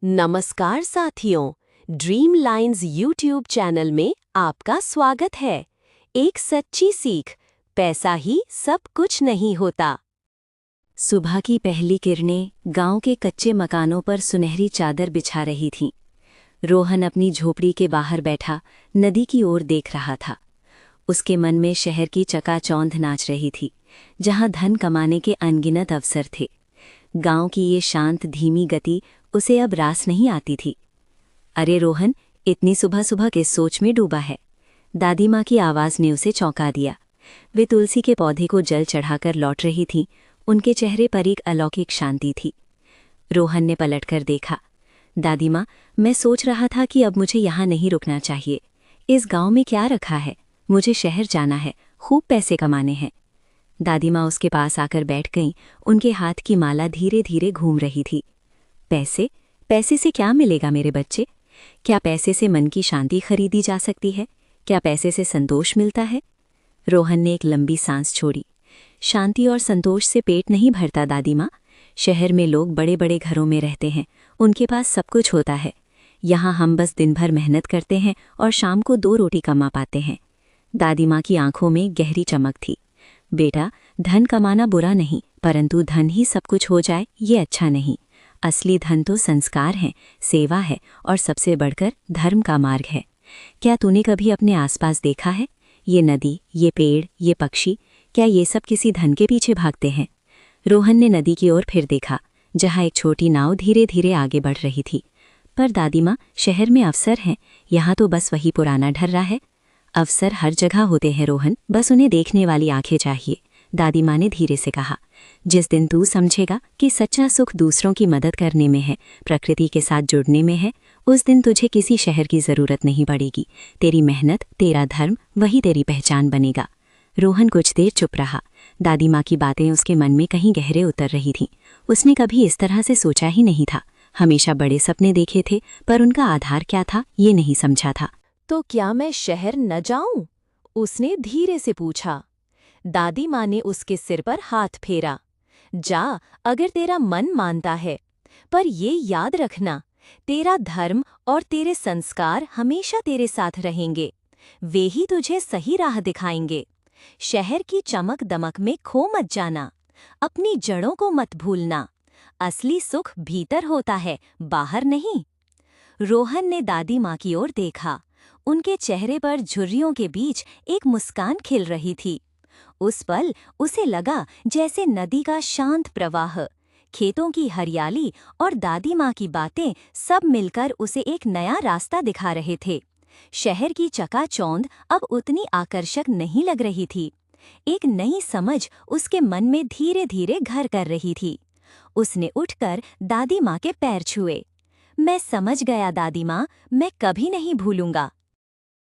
नमस्कार साथियों, dream lines YouTube channel में आपका स्वागत है। एक सच्ची सीख, पैसा ही सब कुछ नहीं होता। सुबह की पहली किरणें गांव के कच्चे मकानों पर सुनहरी चादर बिछा रही थीं। रोहन अपनी झोपड़ी के बाहर बैठा नदी की ओर देख रहा था। उसके मन में शहर की चकाचौंध नाच रही थी, जहां धन कमाने के अनगिनत अवसर थे। गांव की ये शांत धीमी गति उसे अब रास नहीं आती थी। अरे रोहन, इतनी सुबह सुबह किस सोच में डूबा है? दादी माँ की आवाज़ ने उसे चौंका दिया। वे तुलसी के पौधे को जल चढ़ाकर लौट रही थीं। उनके चेहरे पर एक अलौकिक शांति थी। रोहन ने पलटकर देखा। दादी माँ, मैं सोच रहा था कि अब मुझे यहाँ नहीं रुकना चाहिए। इस गांव में क्या रखा है? मुझे शहर जाना है, खूब पैसे कमाने हैं। दादी माँ उसके पास आकर बैठ गईं। उनके हाथ की माला धीरे धीरे घूम रही थी। पैसे? पैसे से क्या मिलेगा मेरे बच्चे? क्या पैसे से मन की शांति खरीदी जा सकती है? क्या पैसे से संतोष मिलता है? रोहन ने एक लंबी सांस छोड़ी। शांति और संतोष से पेट नहीं भरता दादी माँ। शहर में लोग बड़े बड़े घरों में रहते हैं, उनके पास सब कुछ होता है। यहाँ हम बस दिन भर मेहनत करते हैं और शाम को 2 रोटी कमा पाते हैं। दादी माँ की आंखों में गहरी चमक थी। बेटा, धन कमाना बुरा नहीं, परंतु धन ही सब कुछ हो जाए ये अच्छा नहीं। असली धन तो संस्कार है, सेवा है और सबसे बढ़कर धर्म का मार्ग है। क्या तूने कभी अपने आसपास देखा है? ये नदी, ये पेड़, ये पक्षी, क्या ये सब किसी धन के पीछे भागते हैं? रोहन ने नदी की ओर फिर देखा, जहाँ एक छोटी नाव धीरे धीरे आगे बढ़ रही थी। पर दादी माँ, शहर में अवसर हैं, यहाँ तो बस वही पुराना ढर्रा है। अवसर हर जगह होते हैं रोहन, बस उन्हें देखने वाली आंखें चाहिए। दादी माँ ने धीरे से कहा। जिस दिन तू समझेगा कि सच्चा सुख दूसरों की मदद करने में है, प्रकृति के साथ जुड़ने में है, उस दिन तुझे किसी शहर की ज़रूरत नहीं पड़ेगी। तेरी मेहनत, तेरा धर्म, वही तेरी पहचान बनेगा। रोहन कुछ देर चुप रहा। दादी माँ की बातें उसके मन में कहीं गहरे उतर रही थीं। उसने कभी इस तरह से सोचा ही नहीं था। हमेशा बड़े सपने देखे थे, पर उनका आधार क्या था ये नहीं समझा था। तो क्या मैं शहर न जाऊं? उसने धीरे से पूछा। दादी माँ ने उसके सिर पर हाथ फेरा। जा, अगर तेरा मन मानता है, पर ये याद रखना, तेरा धर्म और तेरे संस्कार हमेशा तेरे साथ रहेंगे। वे ही तुझे सही राह दिखाएंगे। शहर की चमक दमक में खो मत जाना। अपनी जड़ों को मत भूलना। असली सुख भीतर होता है, बाहर नहीं। रोहन ने दादी माँ की ओर देखा। उनके चेहरे पर झुर्रियों के बीच एक मुस्कान खिल रही थी। उस पल उसे लगा जैसे नदी का शांत प्रवाह, खेतों की हरियाली और दादी माँ की बातें सब मिलकर उसे एक नया रास्ता दिखा रहे थे। शहर की चकाचौंध अब उतनी आकर्षक नहीं लग रही थी। एक नई समझ उसके मन में धीरे धीरे घर कर रही थी। उसने उठकर दादी माँ के पैर छुए। मैं समझ गया दादी माँ, मैं कभी नहीं भूलूंगा।